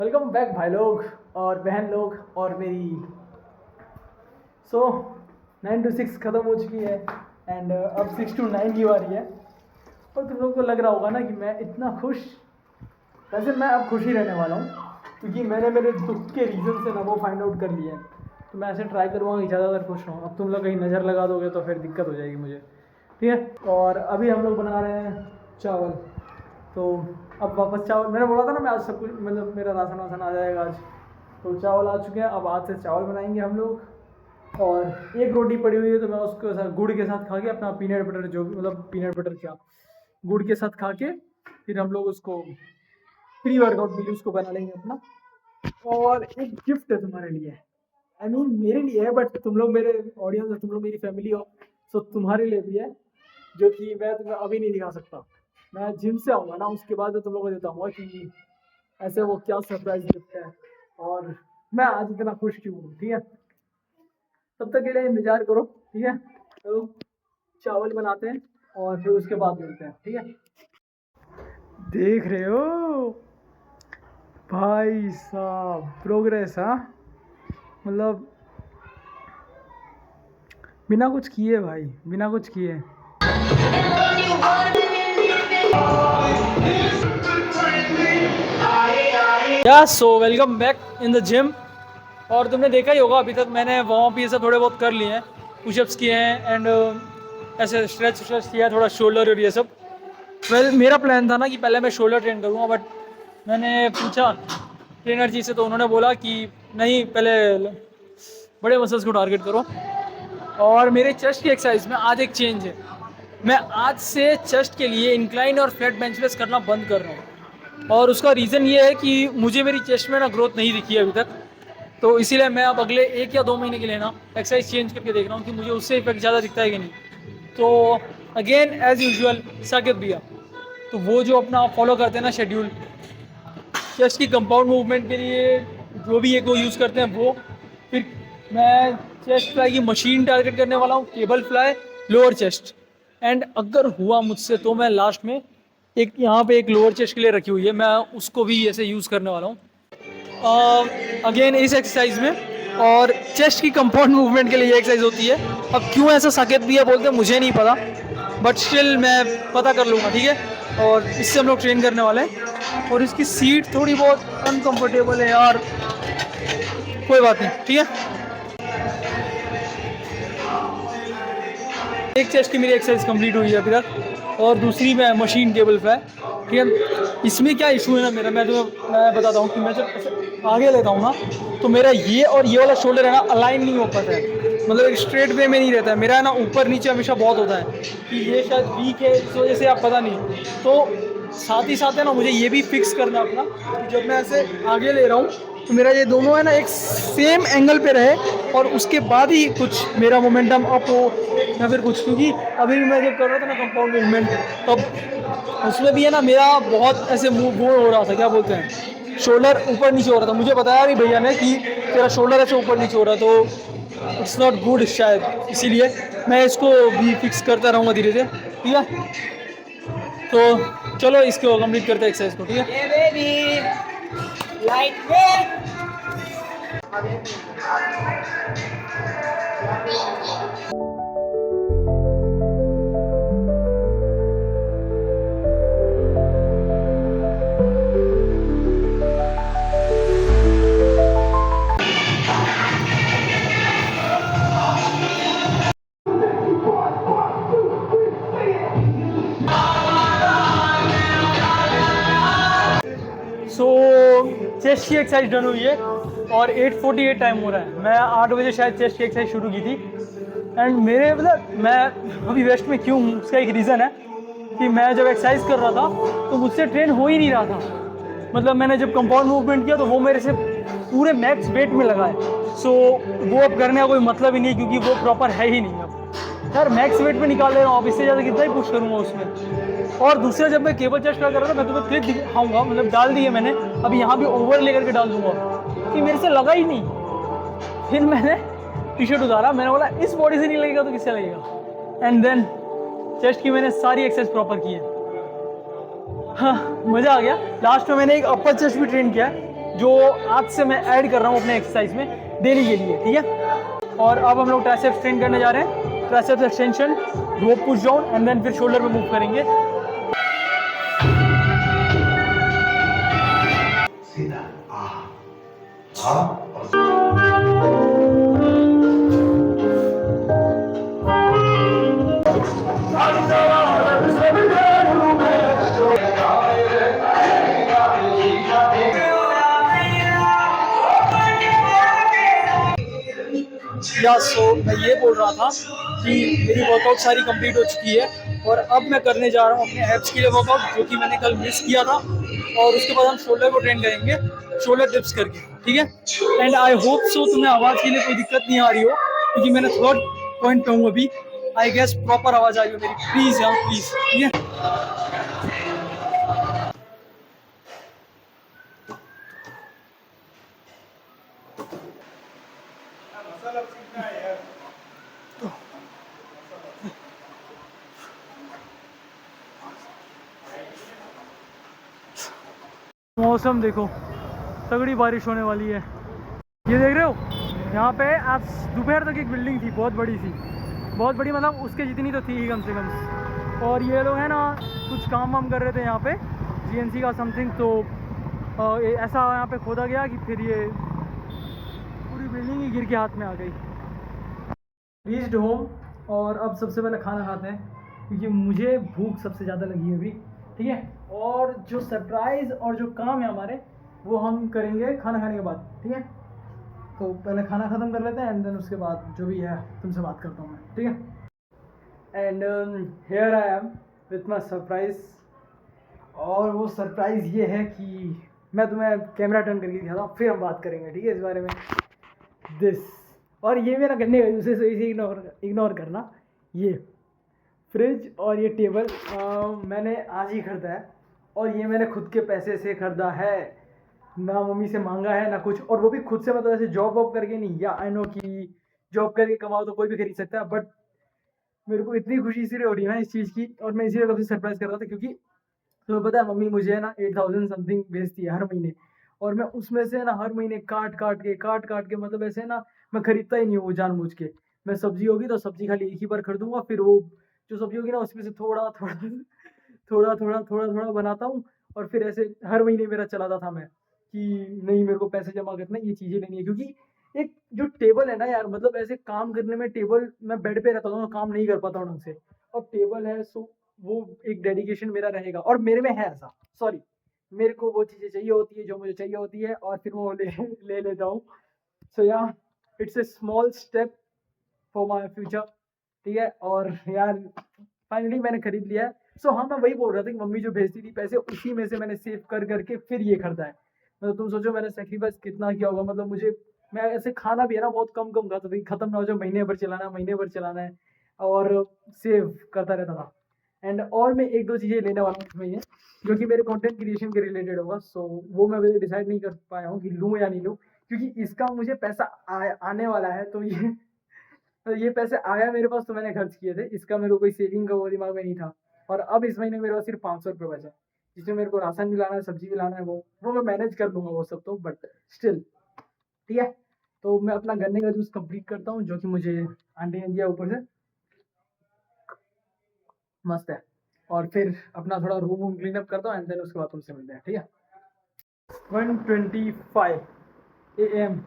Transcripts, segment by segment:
Welcome back भाई लोग और बहन लोग और मेरी 9 to 6 ख़त्म हो चुकी है एंड अब 6 to 9 की बारी है। और तुम लोग को लग रहा होगा ना कि मैं इतना खुश, वैसे मैं अब खुश ही रहने वाला हूँ क्योंकि मैंने मेरे दुख के रीज़न से ना वो फाइंड आउट कर लिया है। तो मैं ऐसे ट्राई करूँगा कि ज़्यादातर खुश रहूँ। अब तुम लोग कहीं नज़र लगा दोगे तो फिर दिक्कत हो जाएगी मुझे, ठीक है। और अभी हम लोग बना रहे हैं चावल। तो अब वापस चावल, मैंने बोला था ना मैं आज सब कुछ मतलब मेरा राशन वासन आ जाएगा आज। तो चावल आ चुके हैं, अब आज से चावल बनाएंगे हम लोग। और एक रोटी पड़ी हुई है तो मैं उसको साथ गुड़ के साथ खा के अपना पीनट बटर, जो मतलब पीनट बटर क्या, गुड़ के साथ खा के फिर हम लोग उसको प्री वर्कआउट के लिए उसको बना लेंगे अपना। और एक गिफ्ट है तुम्हारे लिए, आई मीन मेरे लिए है, बट तुम लोग मेरे ऑडियंस हो, तुम लोग मेरी फैमिली हो, तो तुम्हारे लिए भी है, जो कि मैं तुम्हें अभी नहीं दिखा सकता। मैं जिम से आऊँगा ना उसके बाद तुम लोगों को बताऊँगा कि ऐसे वो क्या सरप्राइज गिफ्ट है और मैं आज इतना खुश क्यों हूँ, ठीक है। तब तक के लिए इंतजार करो, ठीक है। तो चावल बनाते हैं और फिर उसके बाद मिलते हैं, ठीक है। देख रहे हो भाई साहब प्रोग्रेस, हाँ मतलब बिना कुछ किए भाई, बिना कुछ किए। या so welcome back in the gym. और तुमने देखा ही होगा अभी तक मैंने वार्म अप ये सब थोड़े बहुत कर लिए हैं, पुशअप्स किए हैं एंड ऐसे स्ट्रेच किया है, थोड़ा शोल्डर और ये सब। मेरा प्लान था ना कि पहले मैं शोल्डर ट्रेन करूँगा, बट मैंने पूछा ट्रेनर जी से तो उन्होंने बोला कि नहीं, पहले बड़े मसल्स को टारगेट करो। और मेरे चेस्ट की एक्सरसाइज में आज एक चेंज है, मैं आज से चेस्ट के लिए इंक्लाइन और फ्लैट बेंच प्रेस करना बंद कर रहा हूँ। और उसका रीज़न ये है कि मुझे मेरी चेस्ट में ना ग्रोथ नहीं दिखी है अभी तक, तो इसीलिए मैं अब अगले 1 या 2 महीने के लिए ना एक्सरसाइज चेंज करके देख रहा हूँ कि मुझे उससे इफेक्ट ज़्यादा दिखता है कि नहीं। तो अगेन एज यूजुअल साकेत भैया, तो वो जो अपना फॉलो करते हैं ना शेड्यूल, चेस्ट की कंपाउंड मूवमेंट के लिए जो भी एक वो यूज़ करते हैं वो, फिर मैं चेस्ट फ्लाई की मशीन टारगेट करने वाला हूँ, cable fly, lower chest. And अगर हुआ मुझसे तो मैं लास्ट में एक यहाँ पे एक लोअर चेस्ट के लिए रखी हुई है, मैं उसको भी ऐसे यूज़ करने वाला हूँ अगेन इस एक्सरसाइज में। और चेस्ट की कंपाउंड मूवमेंट के लिए ये एक्सरसाइज होती है। अब क्यों ऐसा साकेत भैया बोलते हैं मुझे नहीं पता, बट स्टिल मैं पता कर लूँगा, ठीक है। और इससे हम लोग ट्रेन करने वाले हैं। और इसकी सीट थोड़ी बहुत अनकंफर्टेबल है यार, कोई बात नहीं, ठीक है। एक चेस्ट की मेरी एक्सरसाइज कंप्लीट हुई है अभी तक, और दूसरी में मशीन केबल फ्लाई, ठीक है। इसमें क्या इशू है ना मेरा, मैं बताता हूँ कि मैं जब आगे लेता हूँ ना तो मेरा ये और ये वाला शोल्डर है ना अलाइन नहीं हो पाता है, मतलब एक स्ट्रेट वे में नहीं रहता है मेरा, है ना ऊपर नीचे हमेशा बहुत होता है कि ये शायद वीक है इस वजह से, आप पता नहीं। तो साथ ही साथ है ना मुझे ये भी फिक्स करना अपना कि जब मैं ऐसे आगे ले रहा हूँ तो मेरा ये दोनों है ना एक सेम एंगल पे रहे, और उसके बाद ही कुछ मेरा मोमेंटम अप हो या फिर कुछ। क्योंकि अभी मैं जब कर रहा था ना कंपाउंड मूवमेंट, तब उसमें भी है ना मेरा बहुत ऐसे मूव हो रहा था, क्या बोलते हैं, शोल्डर ऊपर नीचे हो रहा था। मुझे बताया भी भैया ने कि तेरा शोल्डर ऐसे ऊपर नीचे हो रहा है, तो इट्स नॉट गुड शायद, इसीलिए मैं इसको भी फिक्स करता रहूँगा धीरे धीरे, ठीक है। तो चलो इसको कंप्लीट करते हैं एक्सरसाइज को, ठीक है। सो चेस्ट की एक्सरसाइज डन हुई है और 8:48 टाइम हो रहा है। मैं 8 बजे शायद चेस्ट की एक्सरसाइज शुरू की थी। एंड मेरे मतलब मैं अभी वेस्ट में क्यों हूँ उसका एक रीज़न है कि मैं जब एक्सरसाइज कर रहा था तो मुझसे ट्रेन हो ही नहीं रहा था। मतलब मैंने जब कंपाउंड मूवमेंट किया तो वो मेरे से पूरे मैक्स वेट में लगा है। सो वो अब करने का कोई मतलब ही नहीं, क्योंकि वो प्रॉपर है ही नहीं। अब यार मैक्स वेट में निकाल ले रहा हूँ, अब इससे ज़्यादा कितना ही पुश करूँगा उसमें। और दूसरा जब मैं केबल चेस्ट कर रहा था मैं तुम्हें क्लिप दिखाऊंगा, मतलब डाल दी है मैंने, अभी यहाँ भी ओवर लेकर के डाल दूंगा कि मेरे से लगा ही नहीं। फिर मैंने टी शर्ट उतारा, मैंने बोला इस बॉडी से नहीं लगेगा तो किससे लगेगा। एंड देन चेस्ट की मैंने सारी एक्सरसाइज प्रॉपर की है। हाँ मज़ा आ गया। लास्ट में मैंने एक अपर चेस्ट भी ट्रेन किया है, जो आज से मैं ऐड कर रहा हूँ अपने एक्सरसाइज में डेली के लिए, ठीक है। और अब हम लोग ट्राइसेप्स ट्रेन करने जा रहे हैं, triceps extension, rope push down and then फिर शोल्डर पे मूव करेंगे। सीधा या सो मैं ये बोल रहा था कि मेरी वर्कआउट सारी कंप्लीट हो चुकी है और अब मैं करने जा रहा हूँ अपने एब्स के लिए वर्कआउट, जो कि मैंने कल मिस किया था। और उसके बाद हम शोल्डर को ट्रेन करेंगे, शोल्डर डिप्स करके, ठीक है। एंड आई होप सो तुम्हें आवाज़ के लिए कोई दिक्कत नहीं आ रही हो, क्योंकि मैंने थर्ड पॉइंट पे हूँ अभी। आई गेस प्रॉपर आवाज़ आ रही हो मेरी, प्लीज़ यार प्लीज़, ठीक है। मौसम देखो, तगड़ी बारिश होने वाली है। ये देख रहे हो, यहाँ पे आज दोपहर तक एक बिल्डिंग थी, बहुत बड़ी सी, बहुत बड़ी, मतलब उसके जितनी तो थी ही कम से कम। और ये लोग हैं ना कुछ काम वाम कर रहे थे यहाँ पे, जीएनसी का समथिंग। तो ऐसा यहाँ पे खोदा गया कि फिर ये पूरी बिल्डिंग ही गिर के हाथ में आ गई। रीच्ड होम और अब सबसे पहले खाना खाते हैं, क्योंकि मुझे भूख सबसे ज़्यादा लगी है अभी, ठीक है। और जो सरप्राइज़ और जो काम है हमारे, वो हम करेंगे खाना खाने के बाद, ठीक है। तो पहले खाना ख़त्म कर लेते हैं एंड देन उसके बाद जो भी है तुमसे बात करता हूँ मैं, ठीक है। And here I am with my surprise. और वो सरप्राइज़ ये है कि मैं तुम्हें कैमरा टर्न करके दिखाता हूँ, फिर हम बात करेंगे, ठीक है, इस बारे में। दिस, और ये मेरा करने का उसे इसे इग्नोर करना। ये फ्रिज और ये टेबल मैंने आज ही ख़रीदा है, और ये मैंने खुद के पैसे से ख़रीदा है, ना मम्मी से मांगा है ना कुछ। और वो भी खुद से, मतलब ऐसे जॉब वॉब करके नहीं। या आई नो कि जॉब करके कमाओ तो कोई भी खरीद सकता है, बट मेरे को इतनी खुशी इसलिए हो रही है ना इस चीज़ की, और मैं इसीलिए कभी सरप्राइज़ कर रहा था, क्योंकि तुम्हें पता है मम्मी मुझे है ना 8000 समथिंग भेजती है हर महीने। और मैं उसमें से ना हर महीने काट काट के मतलब ऐसे ना मैं खरीदता ही नहीं हूँ वो जानबूझ के। मैं सब्जी होगी तो सब्जी खाली एक ही बार खरीदूंगा, फिर वो जो सब्जी होगी ना उसमें से थोड़ा थोड़ा थोड़ा थोड़ा बनाता हूँ। और फिर ऐसे हर महीने मेरा चलाता था मैं कि नहीं मेरे को पैसे जमा करना है, ये चीज़ें लेनी है। क्योंकि एक जो टेबल है ना यार, मतलब ऐसे काम करने में टेबल, मैं बेड पे रहता हूँ काम नहीं कर पाता हूँ ढंग से, और टेबल है सो वो एक डेडिकेशन मेरा रहेगा। और मेरे में है ऐसा, सॉरी, मेरे को वो चीज़ें चाहिए होती है जो मुझे चाहिए होती है, और फिर वो ले लेता हूँ। सो या it's a small step for my future, ठीक है। और यार फाइनली मैंने खरीद लिया है। सो हाँ, मैं वही बोल रहा था कि मम्मी जो भेजती थी पैसे, उसी में से मैंने सेव कर करके फिर ये खरीदा है। मतलब तुम सोचो मैंने सेक्रीफाइस कितना किया होगा। मतलब मुझे, मैं ऐसे खाना भी है ना बहुत कम कम खाता था, खत्म ना हो जाए, महीने भर चलाना है, महीने भर चलाना है, और सेव करता रहता था। एंड और मैं एक दो चीज़ें लेने वाला हूँ इसमें ये, जो कि मेरे कंटेंट क्रिएशन के रिलेटेड होगा। सो वो मैं अभी डिसाइड नहीं कर पाया हूँ कि लूँ या नहीं लूँ, क्योंकि इसका मुझे पैसा आने वाला है। तो ये पैसे आया मेरे पास तो मैंने खर्च किए थे, इसका मेरे को कोई सेविंग का वो दिमाग में नहीं था। और अब इस महीने मेरे पास सिर्फ 500 रुपये बचा है, जिसमें मेरे को राशन भी लाना है, सब्जी भी लाना है, वो मैं मैनेज कर लूँगा वो सब तो, बट स्टिल, ठीक है। तो मैं अपना गन्ने का जूस कंप्लीट करता हूँ, जो कि मुझे आंटी ने दिया ऊपर से, मस्त है। और फिर अपना थोड़ा रूम वूम क्लीन अप करता हूँ एंड देन उसके बाद तुमसे मिलते हैं, ठीक है। 1:25 AM,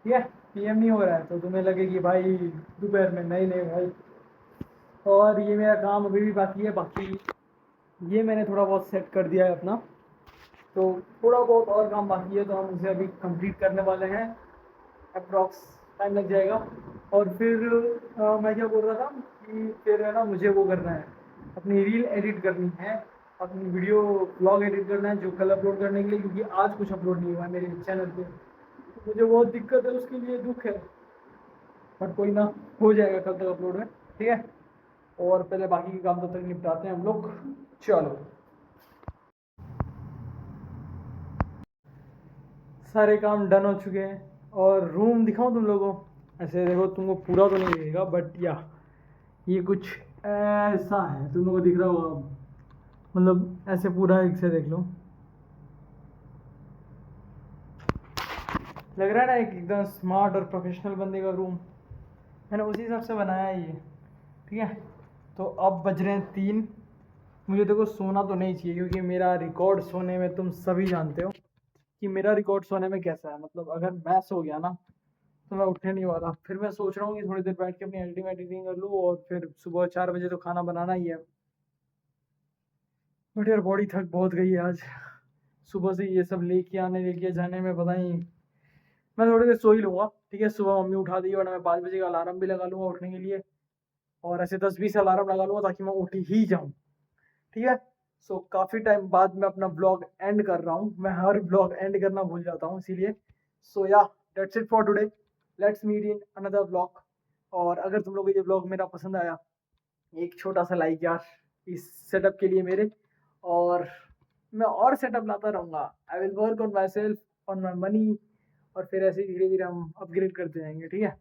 ठीक है, PM नहीं हो रहा है तो तुम्हें लगे कि भाई दोपहर में, नहीं नहीं भाई। और ये मेरा काम अभी भी बाकी है, बाकी ये मैंने थोड़ा बहुत सेट कर दिया है अपना। तो थोड़ा बहुत और काम बाकी है, तो हम उसे अभी कंप्लीट करने वाले हैं। अप्रॉक्स टाइम लग जाएगा। और फिर मैं क्या बोल रहा था कि फिर है ना मुझे वो करना है, अपनी रील एडिट करनी है, अपनी वीडियो ब्लॉग एडिट करना है, जो कल अपलोड करने के लिए, क्योंकि आज कुछ अपलोड नहीं हुआ है मेरे चैनल पे। तो मुझे बहुत दिक्कत है, उसके लिए दुख है, बट कोई ना, हो जाएगा कल तक अपलोड में, ठीक है। और पहले बाकी के काम तो तक निपटाते हैं हम लोग। चलो, सारे काम डन हो चुके हैं। और रूम दिखाऊं तुम लोगों को, ऐसे देखो, तुमको पूरा तो नहीं दिखेगा बट या ये कुछ ऐसा है, तुम लोगों को दिख रहा होगा, मतलब ऐसे पूरा एक से देख लो। लग रहा है ना एक एकदम स्मार्ट और प्रोफेशनल बंदे का रूम। मैंने उसी हिसाब से बनाया है ये। ठीक है, तो अब बज रहे हैं 3। मुझे देखो सोना तो नहीं चाहिए, क्योंकि मेरा रिकॉर्ड सोने में तुम सभी जानते हो कि मेरा रिकॉर्ड सोने में कैसा है। मतलब अगर मैं सो गया ना तो मैं उठने नहीं वाला। फिर मैं सोच रहा हूँ कि थोड़ी देर बैठ के अपनी एडिटिंग कर लूँ, और फिर सुबह 4 बजे तो खाना बनाना ही है। बट यार बॉडी थक बहुत गई है आज, सुबह से ये सब लेके जाने में पता नहीं। मैं थोड़ी देर सो ही लूँगा, ठीक है। सुबह मम्मी उठा दी, वरना मैं 5 बजे का अलार्म भी लगा लूँगा उठने के लिए, और ऐसे 10-20 अलार्म लगा लूँगा ताकि मैं उठ ही जाऊँ। ठीक है। सो काफ़ी टाइम बाद मैं अपना ब्लॉग एंड कर रहा हूँ। मैं हर ब्लॉग एंड करना भूल जाता हूँ, इसीलिए। सो या that's it for today. Let's meet in another blog. और अगर तुम लोग को ये ब्लॉग मेरा पसंद आया, एक छोटा सा लाइक यार इस सेटअप के लिए मेरे। और मैं और सेटअप लाता रहूँगा। I will work on my self, on my money, और फिर ऐसे धीरे धीरे हम अपग्रेड करते जाएंगे। ठीक है।